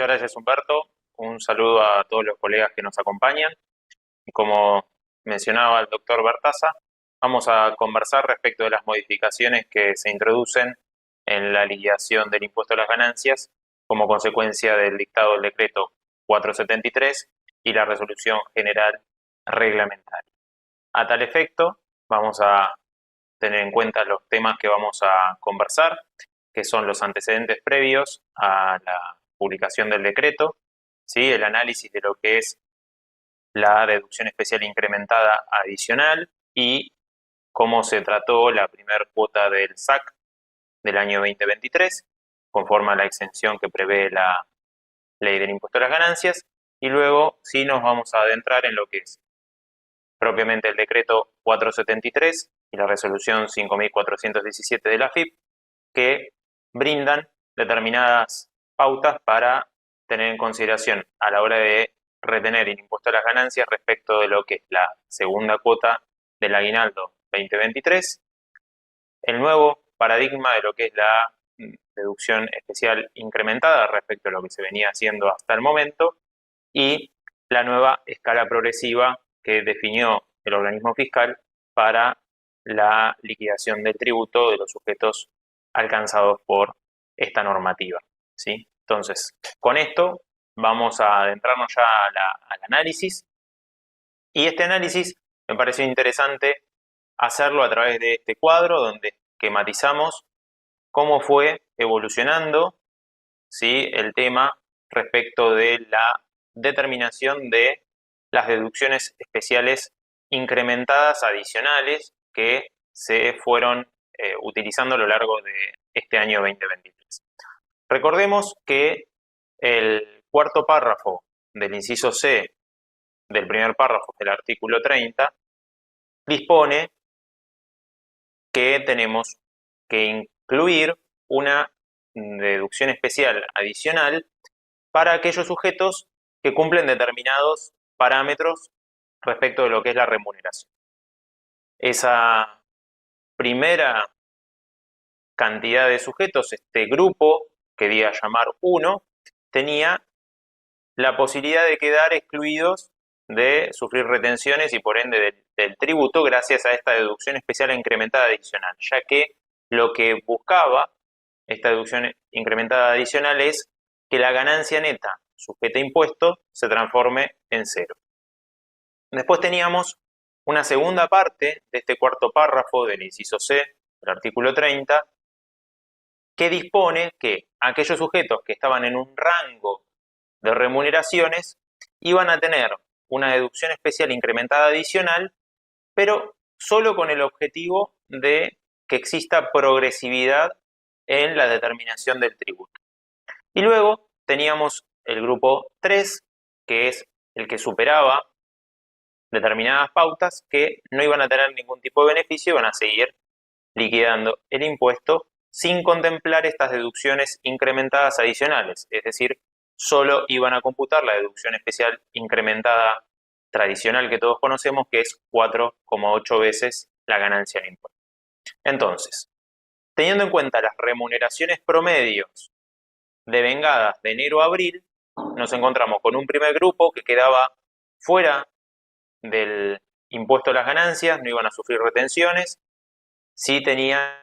Muchas gracias, Humberto. Un saludo a todos los colegas que nos acompañan. Y como mencionaba el doctor Bertaza, vamos a conversar respecto de las modificaciones que se introducen en la liquidación del impuesto a las ganancias como consecuencia del dictado del decreto 473 y la resolución general reglamentaria. A tal efecto, vamos a tener en cuenta los temas que vamos a conversar, que son los antecedentes previos a la publicación del decreto, ¿sí? El análisis de lo que es la deducción especial incrementada adicional y cómo se trató la primera cuota del SAC del año 2023, conforme a la exención que prevé la ley del impuesto a las ganancias, y luego sí nos vamos a adentrar en lo que es propiamente el decreto 473 y la resolución 5417 de la AFIP, que brindan determinadas pautas para tener en consideración a la hora de retener el impuesto a las ganancias respecto de lo que es la segunda cuota del aguinaldo 2023, el nuevo paradigma de lo que es la deducción especial incrementada respecto a lo que se venía haciendo hasta el momento y la nueva escala progresiva que definió el organismo fiscal para la liquidación del tributo de los sujetos alcanzados por esta normativa, ¿sí? Entonces, con esto vamos a adentrarnos ya al análisis, y este análisis me pareció interesante hacerlo a través de este cuadro donde esquematizamos cómo fue evolucionando, ¿sí?, el tema respecto de la determinación de las deducciones especiales incrementadas adicionales que se fueron utilizando a lo largo de este año 2023. Recordemos que el cuarto párrafo del inciso C del primer párrafo del artículo 30 dispone que tenemos que incluir una deducción especial adicional para aquellos sujetos que cumplen determinados parámetros respecto de lo que es la remuneración. Esa primera cantidad de sujetos, este grupo que di a llamar 1, tenía la posibilidad de quedar excluidos de sufrir retenciones y por ende del tributo gracias a esta deducción especial incrementada adicional, ya que lo que buscaba esta deducción incrementada adicional es que la ganancia neta sujeta a impuesto se transforme en cero. Después teníamos una segunda parte de este cuarto párrafo del inciso C del artículo 30 que dispone que aquellos sujetos que estaban en un rango de remuneraciones iban a tener una deducción especial incrementada adicional, pero solo con el objetivo de que exista progresividad en la determinación del tributo. Y luego teníamos el grupo 3, que es el que superaba determinadas pautas que no iban a tener ningún tipo de beneficio, iban a seguir liquidando el impuesto sin contemplar estas deducciones incrementadas adicionales, es decir, solo iban a computar la deducción especial incrementada tradicional que todos conocemos, que es 4,8 veces la ganancia del impuesto. Entonces, teniendo en cuenta las remuneraciones promedios devengadas de enero a abril, nos encontramos con un primer grupo que quedaba fuera del impuesto a las ganancias, no iban a sufrir retenciones, sí tenía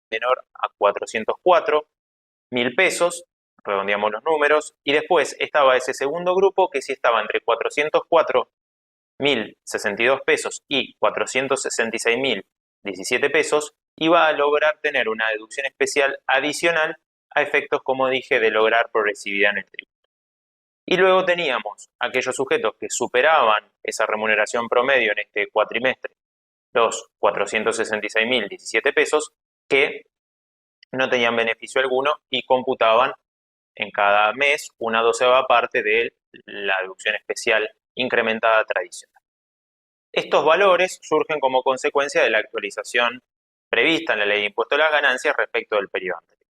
menor a 404.000 pesos, redondeamos los números, y después estaba ese segundo grupo que sí estaba entre 404.062 pesos y 466.017 pesos, iba a lograr tener una deducción especial adicional a efectos, como dije, de lograr progresividad en el tributo. Y luego teníamos aquellos sujetos que superaban esa remuneración promedio en este cuatrimestre, los 466.017 pesos, que no tenían beneficio alguno y computaban en cada mes una 12ª parte de la deducción especial incrementada tradicional. Estos valores surgen como consecuencia de la actualización prevista en la Ley de Impuesto a las Ganancias respecto del periodo anterior.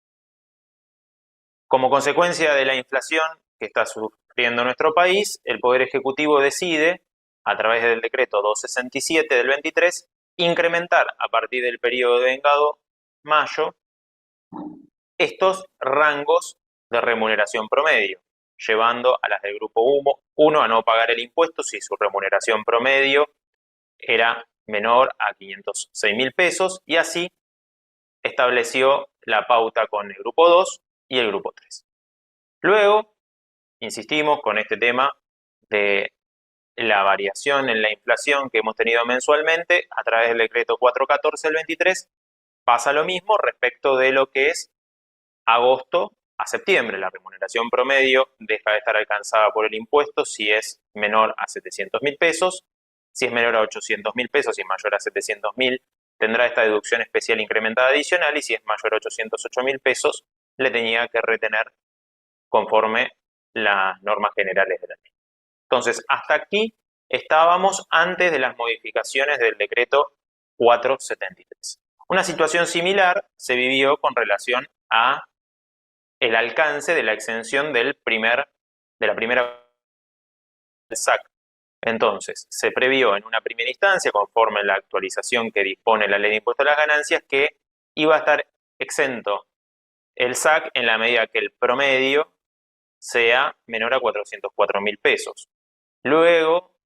Como consecuencia de la inflación que está sufriendo nuestro país, el Poder Ejecutivo decide, a través del decreto 267 del 23, incrementar a partir del periodo devengado mayo estos rangos de remuneración promedio, llevando a las del grupo 1 a no pagar el impuesto si su remuneración promedio era menor a 506.000 pesos, y así estableció la pauta con el grupo 2 y el grupo 3. Luego, insistimos con este tema de la variación en la inflación que hemos tenido mensualmente a través del decreto 414 del 23, pasa lo mismo respecto de lo que es agosto a septiembre. La remuneración promedio deja de estar alcanzada por el impuesto si es menor a 700.000 pesos, si es menor a 800.000 pesos y mayor a 700.000 tendrá esta deducción especial incrementada adicional, y si es mayor a 808.000 pesos le tenía que retener conforme las normas generales de la ley. Entonces, hasta aquí estábamos antes de las modificaciones del decreto 473. Una situación similar se vivió con relación a el alcance de la exención de la primera SAC. Entonces, se previó en una primera instancia, conforme a la actualización que dispone la Ley de Impuesto a las Ganancias, que iba a estar exento el SAC en la medida que el promedio sea menor a 404.000 pesos. Luego,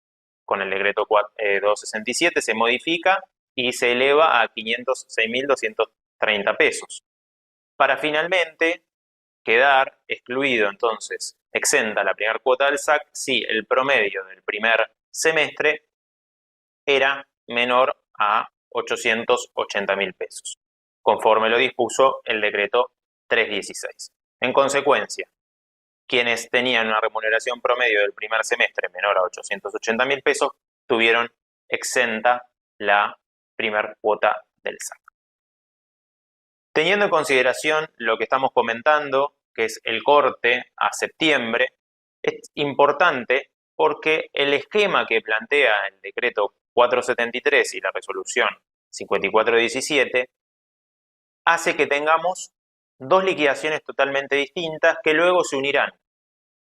con el decreto 267 se modifica y se eleva a 506.230 pesos, para finalmente quedar excluido, entonces, exenta la primera cuota del SAC si el promedio del primer semestre era menor a 880.000 pesos, conforme lo dispuso el decreto 316. En consecuencia, quienes tenían una remuneración promedio del primer semestre menor a 880.000 pesos tuvieron exenta la primera cuota del SAC. Teniendo en consideración lo que estamos comentando, que es el corte a septiembre, es importante porque el esquema que plantea el decreto 473 y la resolución 5417 hace que tengamos dos liquidaciones totalmente distintas que luego se unirán.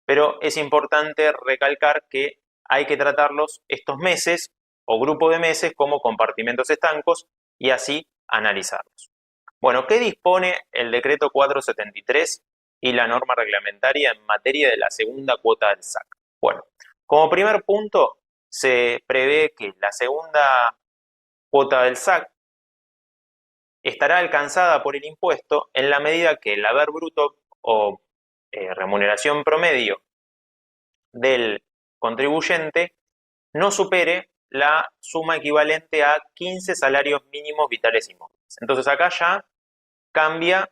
Pero es importante recalcar que hay que tratarlos estos meses o grupo de meses como compartimentos estancos y así analizarlos. Bueno, ¿qué dispone el decreto 473 y la norma reglamentaria en materia de la segunda cuota del SAC? Bueno, como primer punto, se prevé que la segunda cuota del SAC estará alcanzada por el impuesto en la medida que el haber bruto o remuneración promedio del contribuyente no supere la suma equivalente a 15 salarios mínimos vitales y móviles. Entonces acá ya cambia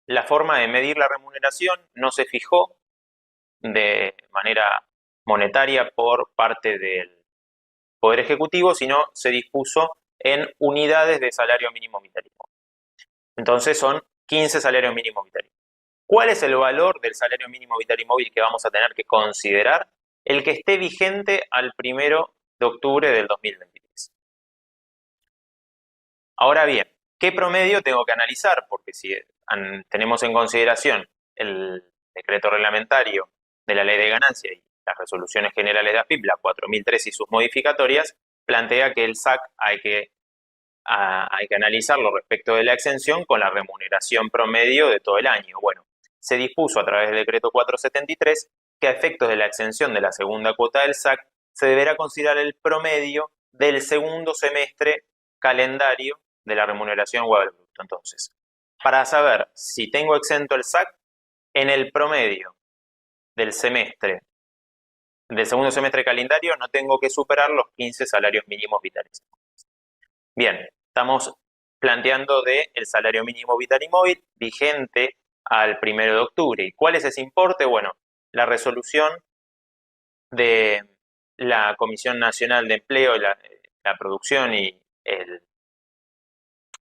la forma de medir la remuneración, no se fijó de manera monetaria por parte del Poder Ejecutivo, sino se dispuso en unidades de salario mínimo vital y móvil. Entonces son 15 salarios mínimos vital y móvil. ¿Cuál es el valor del salario mínimo vital y móvil que vamos a tener que considerar? El que esté vigente al 1 de octubre del 2023. Ahora bien, ¿qué promedio tengo que analizar? Porque si tenemos en consideración el decreto reglamentario de la Ley de Ganancia y las resoluciones generales de AFIP, la 4003 y sus modificatorias, plantea que el SAC hay que analizarlo respecto de la exención con la remuneración promedio de todo el año. Bueno, se dispuso a través del decreto 473 que a efectos de la exención de la segunda cuota del SAC se deberá considerar el promedio del segundo semestre calendario de la remuneración o del bruto. Entonces, para saber si tengo exento el SAC, en el promedio del segundo semestre calendario no tengo que superar los 15 salarios mínimos vitales. Bien, estamos planteando el salario mínimo vital y móvil vigente al 1 de octubre. ¿Y cuál es ese importe? Bueno, la resolución de la Comisión Nacional de Empleo, la producción y el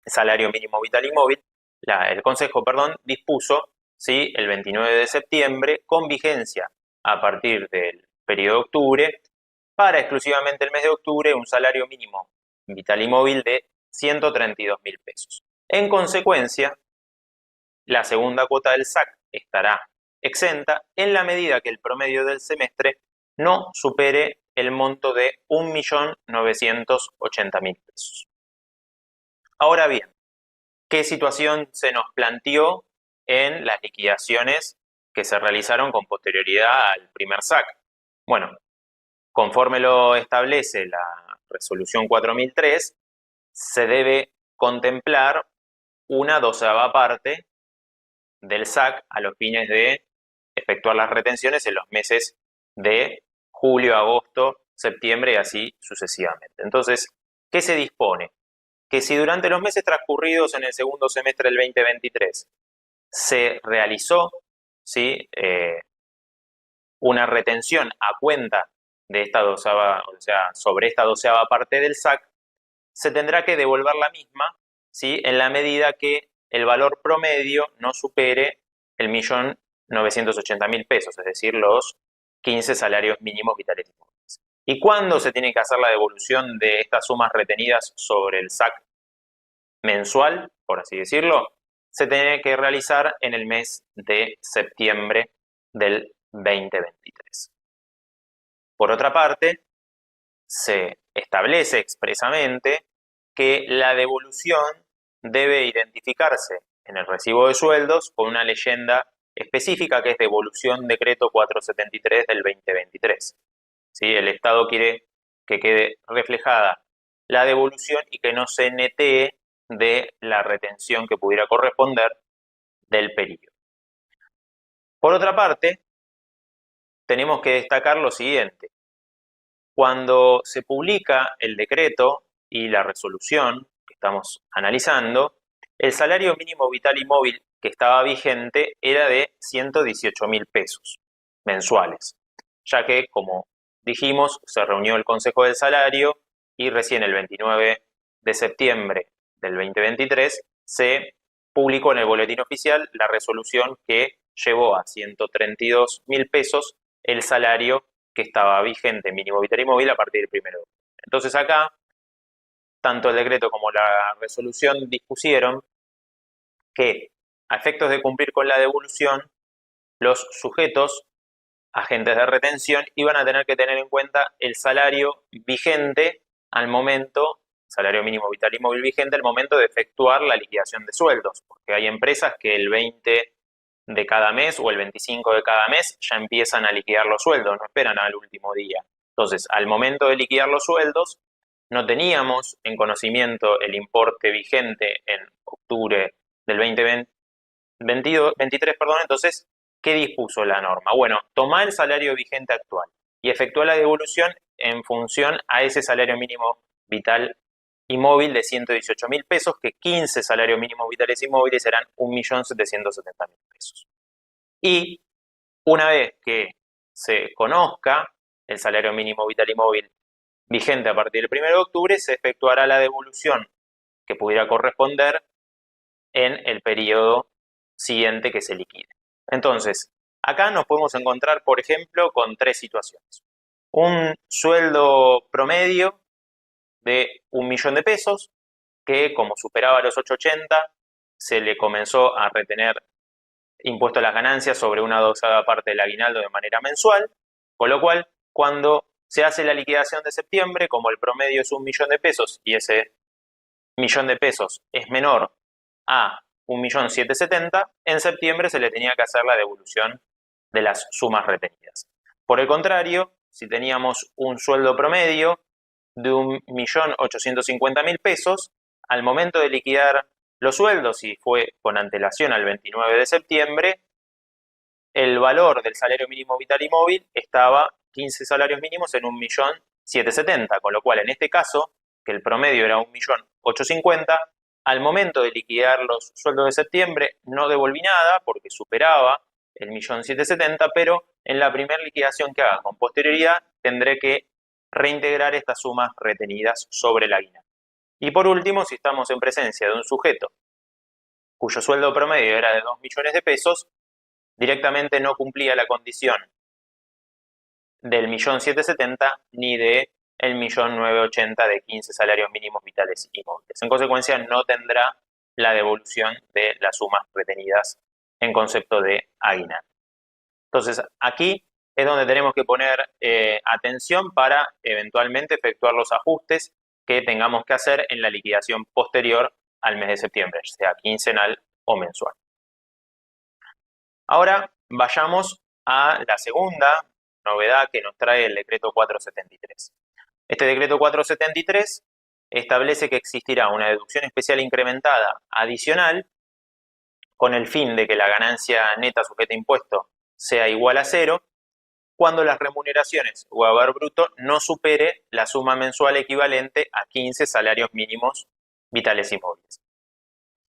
salario mínimo vital y móvil, el Consejo, dispuso, ¿sí?, el 29 de septiembre, con vigencia a partir del periodo de octubre, para exclusivamente el mes de octubre, un salario mínimo vital y móvil de 132.000 pesos. En consecuencia, la segunda cuota del SAC estará exenta en la medida que el promedio del semestre no supere el monto de 1.980.000 pesos. Ahora bien, ¿qué situación se nos planteó en las liquidaciones que se realizaron con posterioridad al primer SAC. Bueno, conforme lo establece la resolución 4003, se debe contemplar una 12ª parte del SAC a los fines de efectuar las retenciones en los meses de julio, agosto, septiembre y así sucesivamente. Entonces, ¿qué se dispone? Que si durante los meses transcurridos en el segundo semestre del 2023 se realizó, ¿sí?, una retención a cuenta de esta 12ª, o sea, sobre esta 12ª parte del SAC, se tendrá que devolver la misma, ¿sí?, en la medida que el valor promedio no supere el 1.980.000 pesos, es decir, los 15 salarios mínimos vitales y móviles. ¿Y cuándo se tiene que hacer la devolución de estas sumas retenidas sobre el SAC mensual, por así decirlo? Se tiene que realizar en el mes de septiembre del 2023. Por otra parte, se establece expresamente que la devolución debe identificarse en el recibo de sueldos con una leyenda específica que es devolución decreto 473 del 2023. ¿Sí? El Estado quiere que quede reflejada la devolución y que no se netee de la retención que pudiera corresponder del periodo. Por otra parte, tenemos que destacar lo siguiente. Cuando se publica el decreto y la resolución que estamos analizando, el salario mínimo vital y móvil que estaba vigente era de 118.000 pesos mensuales, ya que, como dijimos, se reunió el Consejo del Salario y recién el 29 de septiembre del 2023 se publicó en el Boletín Oficial la resolución que llevó a 132.000 pesos el salario que estaba vigente mínimo vital y móvil a partir del 1 de octubre. Entonces acá, tanto el decreto como la resolución dispusieron que, a efectos de cumplir con la devolución, los sujetos, agentes de retención, iban a tener que tener en cuenta el salario vigente al momento, salario mínimo vital y móvil vigente al momento de efectuar la liquidación de sueldos, porque hay empresas que el 20 de cada mes o el 25 de cada mes ya empiezan a liquidar los sueldos, no esperan al último día. Entonces, al momento de liquidar los sueldos, no teníamos en conocimiento el importe vigente en octubre del 2023, entonces, ¿qué dispuso la norma? Bueno, toma el salario vigente actual y efectúa la devolución en función a ese salario mínimo vital y móvil de 118.000 pesos, que 15 salarios mínimos vitales y móviles serán 1.770.000 pesos. Y una vez que se conozca el salario mínimo vital y móvil vigente a partir del 1 de octubre, se efectuará la devolución que pudiera corresponder en el periodo siguiente que se liquide. Entonces, acá nos podemos encontrar, por ejemplo, con tres situaciones. Un sueldo promedio de 1.000.000 de pesos, que como superaba los 880, se le comenzó a retener impuesto a las ganancias sobre una 12ª parte del aguinaldo de manera mensual, con lo cual, cuando se hace la liquidación de septiembre, como el promedio es 1.000.000 de pesos y ese 1.000.000 de pesos es menor a 1.770.000, en septiembre se le tenía que hacer la devolución de las sumas retenidas. Por el contrario, si teníamos un sueldo promedio de 1.850.000 pesos, al momento de liquidar los sueldos, y fue con antelación al 29 de septiembre, el valor del salario mínimo vital y móvil estaba 15 salarios mínimos en 1.770.000, con lo cual en este caso, que el promedio era 1.850.000, al momento de liquidar los sueldos de septiembre no devolví nada porque superaba el 1.770.000, pero en la primera liquidación que haga con posterioridad tendré que reintegrar estas sumas retenidas sobre la aguinaldo. Y por último, si estamos en presencia de un sujeto cuyo sueldo promedio era de 2 millones de pesos, directamente no cumplía la condición del 1.770.000 ni de el 1.980.000 de 15 salarios mínimos vitales y móviles. En consecuencia, no tendrá la devolución de las sumas retenidas en concepto de aguinaldo. Entonces, aquí es donde tenemos que poner atención para eventualmente efectuar los ajustes que tengamos que hacer en la liquidación posterior al mes de septiembre, sea quincenal o mensual. Ahora vayamos a la segunda novedad que nos trae el decreto 473. Este decreto 473 establece que existirá una deducción especial incrementada adicional con el fin de que la ganancia neta sujeta a impuesto sea igual a cero cuando las remuneraciones o haber bruto no supere la suma mensual equivalente a 15 salarios mínimos vitales y móviles.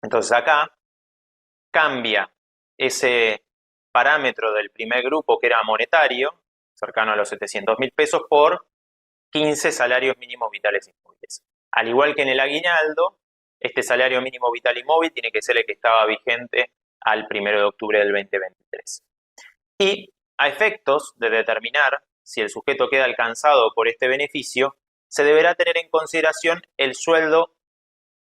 Entonces acá cambia ese parámetro del primer grupo que era monetario, cercano a los 700.000 pesos, por 15 salarios mínimos vitales y móviles. Al igual que en el aguinaldo, este salario mínimo vital y móvil tiene que ser el que estaba vigente al 1 de octubre del 2023. Y a efectos de determinar si el sujeto queda alcanzado por este beneficio, se deberá tener en consideración el sueldo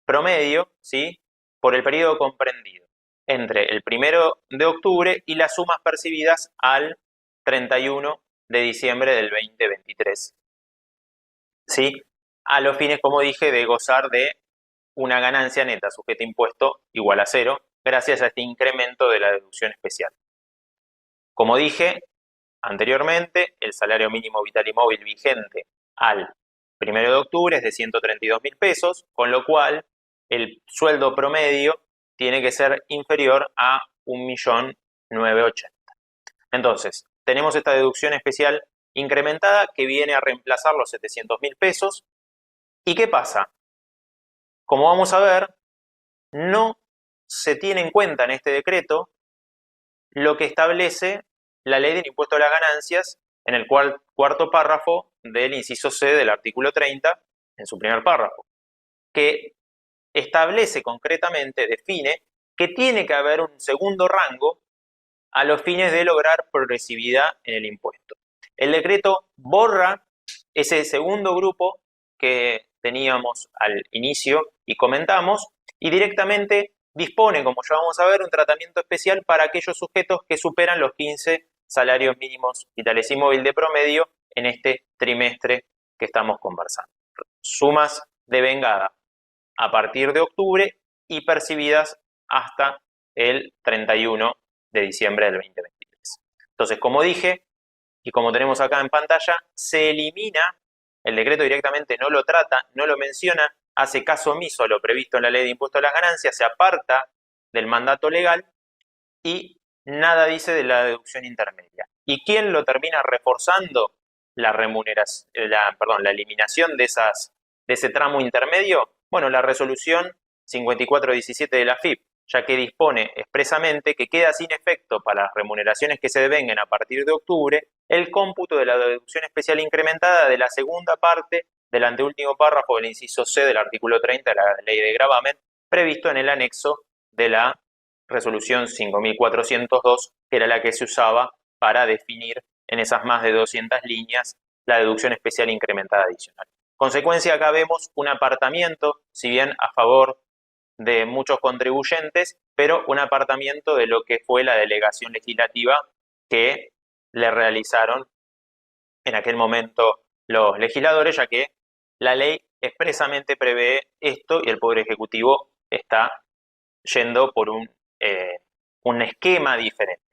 promedio, ¿sí?, por el periodo comprendido entre el 1 de octubre y las sumas percibidas al 31 de diciembre del 2023. ¿Sí? A los fines, como dije, de gozar de una ganancia neta sujeta a impuesto igual a cero, gracias a este incremento de la deducción especial. Como dije anteriormente, el salario mínimo vital y móvil vigente al 1 de octubre es de 132.000 pesos, con lo cual el sueldo promedio tiene que ser inferior a 1.980.000. Entonces, tenemos esta deducción especial incrementada que viene a reemplazar los 700.000 pesos. ¿Y qué pasa? Como vamos a ver, no se tiene en cuenta en este decreto lo que establece la ley del impuesto a las ganancias en el cuarto párrafo del inciso C del artículo 30, en su primer párrafo, que establece concretamente, define, que tiene que haber un segundo rango a los fines de lograr progresividad en el impuesto. El decreto borra ese segundo grupo que teníamos al inicio y comentamos, y directamente dispone, como ya vamos a ver, un tratamiento especial para aquellos sujetos que superan los 15 salarios mínimos vitales y móvil de promedio en este trimestre que estamos conversando. Sumas de vengada a partir de octubre y percibidas hasta el 31 de diciembre del 2023. Entonces, como dije, y como tenemos acá en pantalla, se elimina, el decreto directamente no lo trata, no lo menciona, hace caso omiso a lo previsto en la ley de impuesto a las ganancias, se aparta del mandato legal y nada dice de la deducción intermedia. ¿Y quién lo termina reforzando? La eliminación de ese tramo intermedio. Bueno, la resolución 5417 de la AFIP, ya que dispone expresamente que queda sin efecto para las remuneraciones que se devenguen a partir de octubre el cómputo de la deducción especial incrementada de la segunda parte del anteúltimo párrafo del inciso C del artículo 30 de la ley de gravamen, previsto en el anexo de la resolución 5402, que era la que se usaba para definir en esas más de 200 líneas la deducción especial incrementada adicional. Consecuencia, acá vemos un apartamiento, si bien a favor de muchos contribuyentes, pero un apartamiento de lo que fue la delegación legislativa que le realizaron en aquel momento los legisladores, ya que la ley expresamente prevé esto y el Poder Ejecutivo está yendo por un esquema diferente.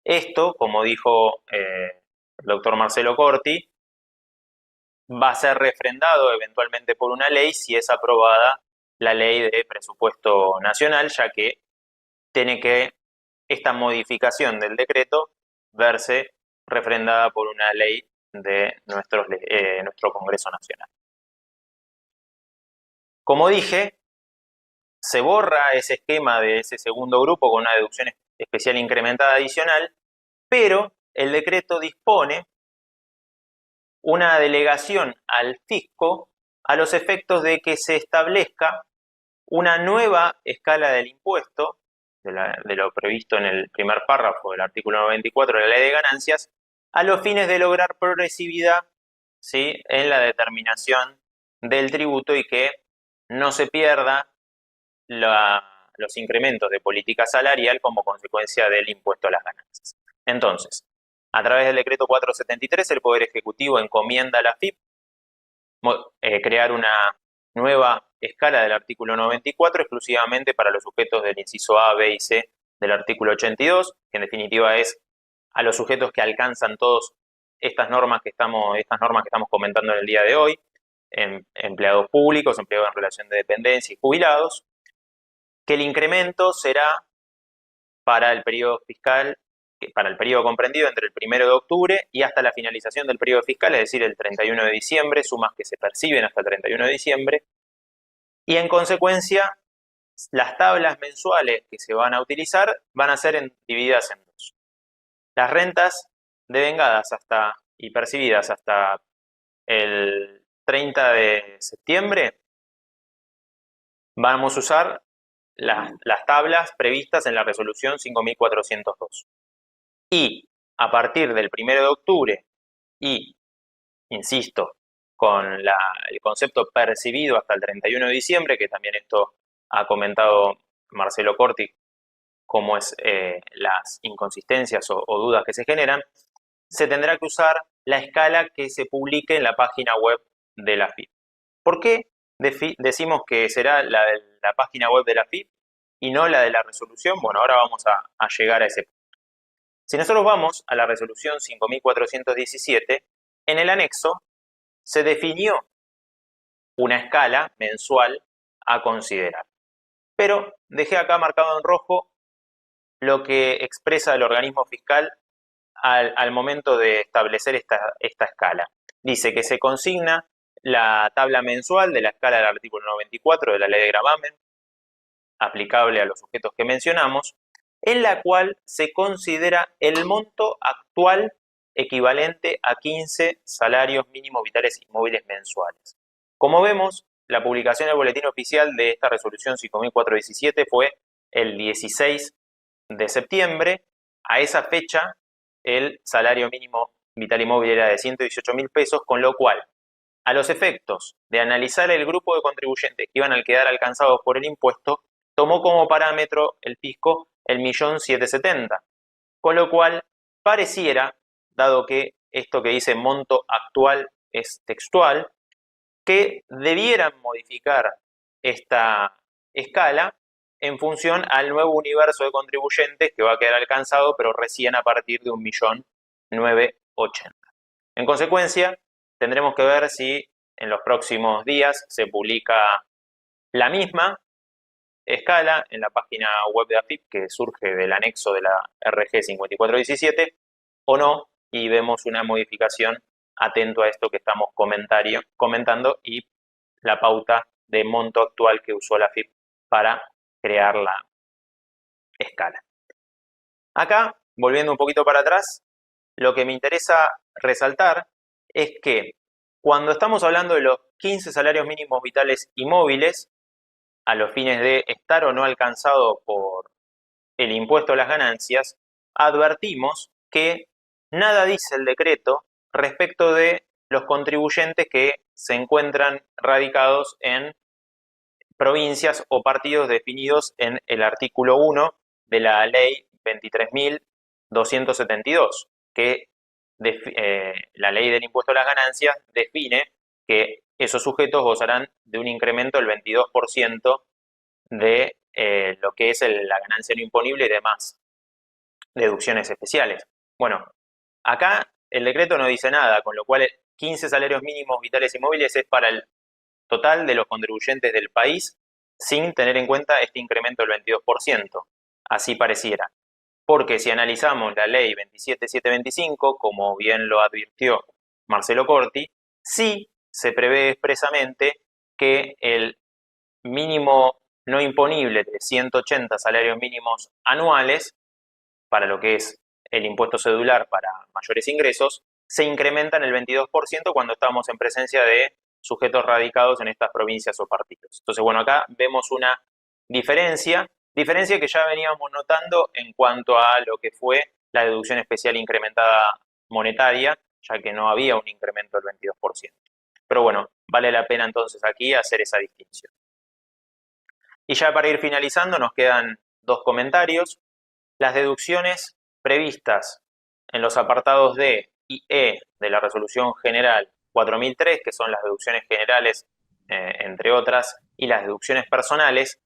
Esto, como dijo el doctor Marcelo Corti, va a ser refrendado eventualmente por una ley si es aprobada la ley de presupuesto nacional, ya que tiene que esta modificación del decreto verse refrendada por una ley de nuestro Congreso Nacional. Como dije, se borra ese esquema de ese segundo grupo con una deducción especial incrementada adicional, pero el decreto dispone una delegación al fisco a los efectos de que se establezca una nueva escala del impuesto, de lo previsto en el primer párrafo del artículo 94 de la Ley de Ganancias, a los fines de lograr progresividad, ¿sí?, en la determinación del tributo y que no se pierda los incrementos de política salarial como consecuencia del impuesto a las ganancias. Entonces, a través del decreto 473, el Poder Ejecutivo encomienda a la AFIP crear una nueva escala del artículo 94 exclusivamente para los sujetos del inciso A, B y C del artículo 82, que en definitiva es a los sujetos que alcanzan todas estas normas que estamos comentando en el día de hoy, empleados públicos, empleados en relación de dependencia y jubilados, que el incremento será para el periodo fiscal, para el periodo comprendido entre el 1 de octubre y hasta la finalización del periodo fiscal, es decir, el 31 de diciembre, sumas que se perciben hasta el 31 de diciembre, y en consecuencia las tablas mensuales que se van a utilizar van a ser divididas en dos. Las rentas devengadas y percibidas hasta el 30 de septiembre, vamos a usar las tablas previstas en la resolución 5402. Y a partir del 1 de octubre y, insisto, con el concepto percibido hasta el 31 de diciembre, que también esto ha comentado Marcelo Corti, cómo es las inconsistencias o dudas que se generan, se tendrá que usar la escala que se publique en la página web de la AFIP. ¿Por qué decimos que será la de la página web de la AFIP y no la de la resolución? Bueno, ahora vamos a llegar a ese punto. Si nosotros vamos a la resolución 5417, en el anexo se definió una escala mensual a considerar. Pero dejé acá marcado en rojo lo que expresa el organismo fiscal al momento de establecer esta escala. Dice que se consigna la tabla mensual de la escala del artículo 94 de la ley de gravamen, aplicable a los sujetos que mencionamos, en la cual se considera el monto actual equivalente a 15 salarios mínimos vitales y móviles mensuales. Como vemos, la publicación del boletín oficial de esta resolución 5417 fue el 16 de septiembre. A esa fecha, el salario mínimo vital y móvil era de 118.000 pesos, con lo cual, a los efectos de analizar el grupo de contribuyentes que iban a quedar alcanzados por el impuesto, tomó como parámetro el fisco el 1.770.000, con lo cual pareciera, dado que esto que dice monto actual es textual, que debieran modificar esta escala en función al nuevo universo de contribuyentes que va a quedar alcanzado, pero recién a partir de 1.980.000. En consecuencia, tendremos que ver si en los próximos días se publica la misma escala en la página web de AFIP que surge del anexo de la RG 5417 o no, y vemos una modificación atento a esto que estamos comentando y la pauta de monto actual que usó la AFIP para crear la escala. Acá, volviendo un poquito para atrás, lo que me interesa resaltar es que cuando estamos hablando de los 15 salarios mínimos vitales y móviles, a los fines de estar o no alcanzado por el impuesto a las ganancias, advertimos que nada dice el decreto respecto de los contribuyentes que se encuentran radicados en provincias o partidos definidos en el artículo 1 de la ley 23.272, que la ley del impuesto a las ganancias define que esos sujetos gozarán de un incremento del 22% de lo que es la ganancia no imponible y demás deducciones especiales. Bueno, acá el decreto no dice nada, con lo cual 15 salarios mínimos vitales y móviles es para el total de los contribuyentes del país sin tener en cuenta este incremento del 22%. Así pareciera. Porque si analizamos la ley 27725, como bien lo advirtió Marcelo Corti, sí se prevé expresamente que el mínimo no imponible de 180 salarios mínimos anuales, para lo que es el impuesto cedular para mayores ingresos, se incrementa en el 22% cuando estamos en presencia de sujetos radicados en estas provincias o partidos. Entonces, bueno, acá vemos una diferencia que ya veníamos notando en cuanto a lo que fue la deducción especial incrementada monetaria, ya que no había un incremento del 22%. Pero bueno, vale la pena entonces aquí hacer esa distinción. Y ya para ir finalizando nos quedan dos comentarios. Las deducciones previstas en los apartados D y E de la Resolución General 4003, que son las deducciones generales, entre otras, y las deducciones personales,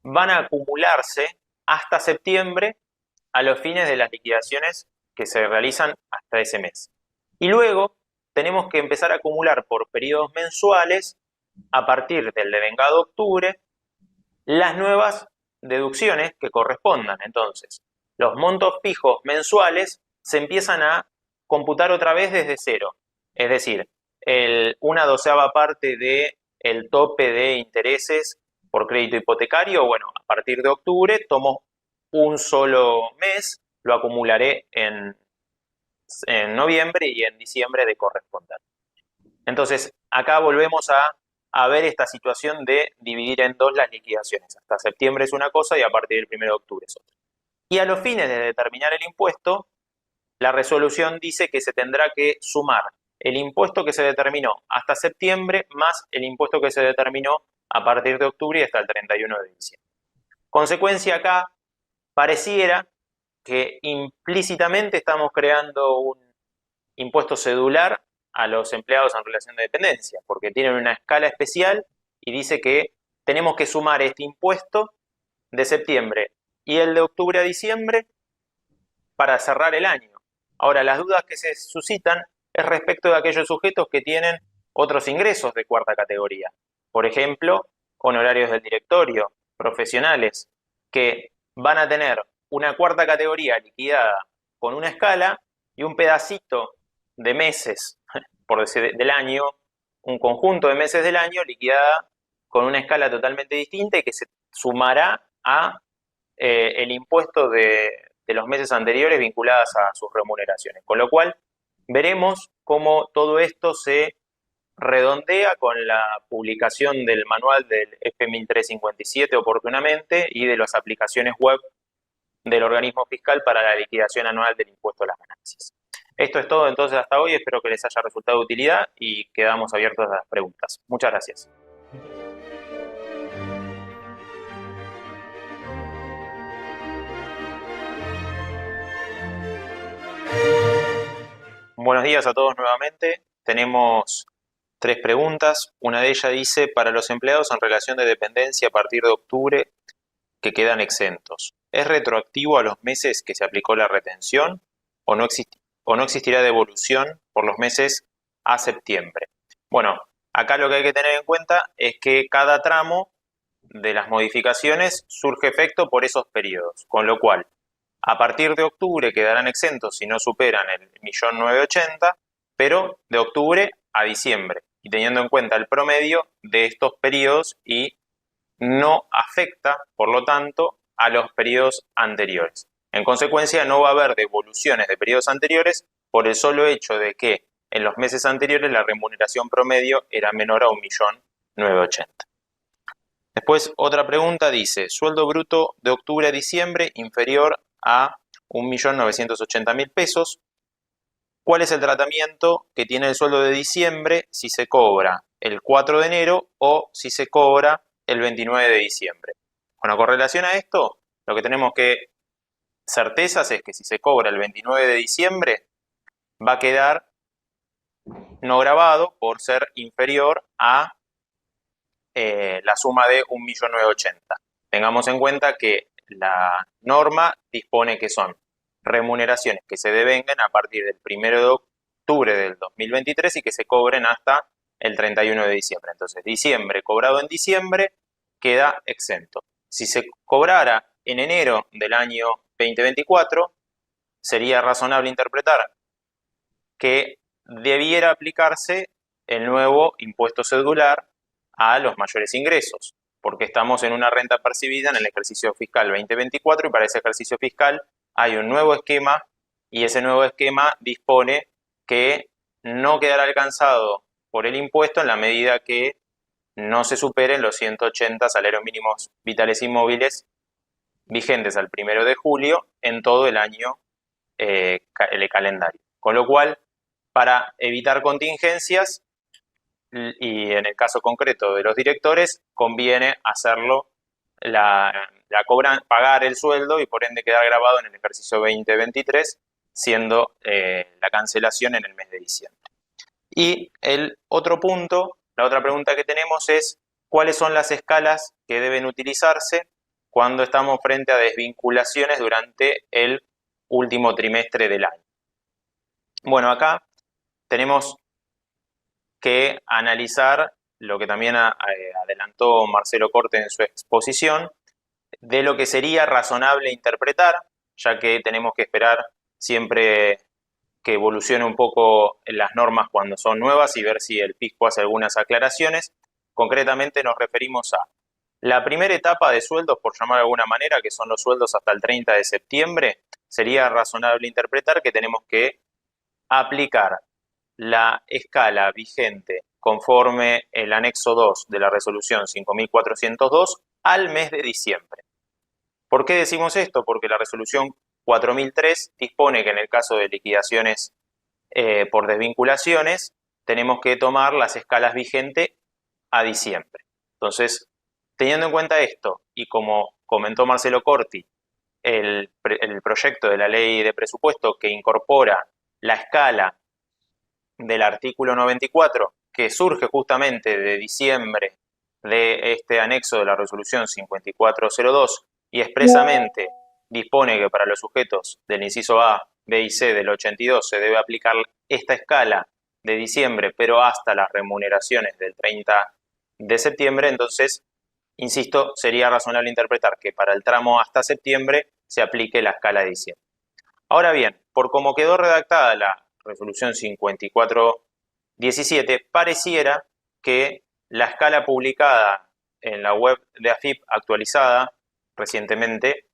van a acumularse hasta septiembre a los fines de las liquidaciones que se realizan hasta ese mes. Y luego tenemos que empezar a acumular por periodos mensuales, a partir del devengado octubre, las nuevas deducciones que correspondan. Entonces, los montos fijos mensuales se empiezan a computar otra vez desde cero. Es decir, una doceava parte del tope de intereses por crédito hipotecario, bueno, a partir de octubre tomo un solo mes, lo acumularé en noviembre y en diciembre de corresponder. Entonces, acá volvemos a ver esta situación de dividir en dos las liquidaciones. Hasta septiembre es una cosa y a partir del 1 de octubre es otra. Y a los fines de determinar el impuesto, la resolución dice que se tendrá que sumar el impuesto que se determinó hasta septiembre más el impuesto que se determinó a partir de octubre y hasta el 31 de diciembre. Consecuencia acá, pareciera que implícitamente estamos creando un impuesto cedular a los empleados en relación de dependencia, porque tienen una escala especial y dice que tenemos que sumar este impuesto de septiembre y el de octubre a diciembre para cerrar el año. Ahora, las dudas que se suscitan es respecto de aquellos sujetos que tienen otros ingresos de cuarta categoría. Por ejemplo, honorarios del directorio, profesionales, que van a tener una cuarta categoría liquidada con una escala y un pedacito de meses, por decir, del año, un conjunto de meses del año liquidada con una escala totalmente distinta y que se sumará a el impuesto de los meses anteriores vinculadas a sus remuneraciones. Con lo cual, veremos cómo todo esto se redondea con la publicación del manual del F1357 oportunamente y de las aplicaciones web del organismo fiscal para la liquidación anual del impuesto a las ganancias. Esto es todo entonces hasta hoy, espero que les haya resultado de utilidad y quedamos abiertos a las preguntas. Muchas gracias. Buenos días a todos nuevamente. Tenemos 3 preguntas. Una de ellas dice, para los empleados en relación de dependencia a partir de octubre que quedan exentos, ¿es retroactivo a los meses que se aplicó la retención o no existirá devolución por los meses a septiembre? Bueno, acá lo que hay que tener en cuenta es que cada tramo de las modificaciones surge efecto por esos periodos, con lo cual a partir de octubre quedarán exentos si no superan el 1.980.000, pero de octubre a diciembre, y teniendo en cuenta el promedio de estos periodos y no afecta, por lo tanto, a los periodos anteriores. En consecuencia, no va a haber devoluciones de periodos anteriores por el solo hecho de que en los meses anteriores la remuneración promedio era menor a 1.980.000. Después, otra pregunta dice, sueldo bruto de octubre a diciembre inferior a 1.980.000 pesos. ¿Cuál es el tratamiento que tiene el sueldo de diciembre si se cobra el 4 de enero o si se cobra el 29 de diciembre? Bueno, con relación a esto, lo que tenemos que certezas es que si se cobra el 29 de diciembre, va a quedar no grabado por ser inferior a la suma de 1.980.000. Tengamos en cuenta que la norma dispone que son remuneraciones que se devengan a partir del 1 de octubre del 2023 y que se cobren hasta el 31 de diciembre. Entonces, diciembre cobrado en diciembre queda exento. Si se cobrara en enero del año 2024, sería razonable interpretar que debiera aplicarse el nuevo impuesto cedular a los mayores ingresos, porque estamos en una renta percibida en el ejercicio fiscal 2024 y para ese ejercicio fiscal hay un nuevo esquema y ese nuevo esquema dispone que no quedará alcanzado por el impuesto en la medida que no se superen los 180 salarios mínimos vitales y móviles vigentes al 1 de julio en todo el año el calendario. Con lo cual, para evitar contingencias, y en el caso concreto de los directores, conviene hacerlo, pagar el sueldo y por ende quedar grabado en el ejercicio 2023, siendo la cancelación en el mes de diciembre. Y el otro punto, la otra pregunta que tenemos es, ¿cuáles son las escalas que deben utilizarse cuando estamos frente a desvinculaciones durante el último trimestre del año? Bueno, acá tenemos que analizar lo que también adelantó Marcelo Corte en su exposición, de lo que sería razonable interpretar, ya que tenemos que esperar siempre que evolucione un poco las normas cuando son nuevas y ver si el fisco hace algunas aclaraciones. Concretamente nos referimos a la primera etapa de sueldos, por llamar de alguna manera, que son los sueldos hasta el 30 de septiembre, sería razonable interpretar que tenemos que aplicar la escala vigente conforme el anexo 2 de la resolución 5402 al mes de diciembre. ¿Por qué decimos esto? Porque la resolución 4003 dispone que en el caso de liquidaciones por desvinculaciones tenemos que tomar las escalas vigentes a diciembre. Entonces, teniendo en cuenta esto y como comentó Marcelo Corti, el proyecto de la ley de presupuesto que incorpora la escala del artículo 94, que surge justamente de diciembre de este anexo de la resolución 5402 y expresamente dispone que para los sujetos del inciso A, B y C del 82 se debe aplicar esta escala de diciembre, pero hasta las remuneraciones del 30 de septiembre, entonces, insisto, sería razonable interpretar que para el tramo hasta septiembre se aplique la escala de diciembre. Ahora bien, por cómo quedó redactada la resolución 5417, pareciera que la escala publicada en la web de AFIP actualizada recientemente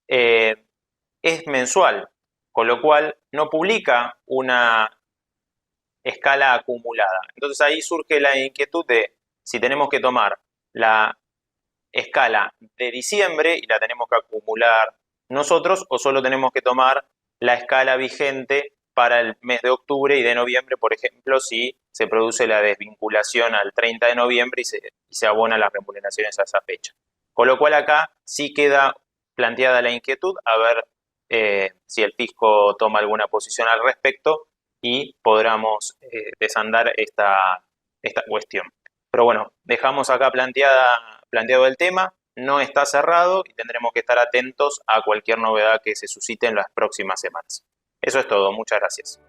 es mensual, con lo cual no publica una escala acumulada. Entonces ahí surge la inquietud de si tenemos que tomar la escala de diciembre y la tenemos que acumular nosotros o solo tenemos que tomar la escala vigente para el mes de octubre y de noviembre, por ejemplo, si se produce la desvinculación al 30 de noviembre y se abonan las remuneraciones a esa fecha. Con lo cual acá sí queda planteada la inquietud a ver si el fisco toma alguna posición al respecto y podamos desandar esta cuestión. Pero bueno, dejamos acá planteado el tema, no está cerrado y tendremos que estar atentos a cualquier novedad que se suscite en las próximas semanas. Eso es todo, muchas gracias.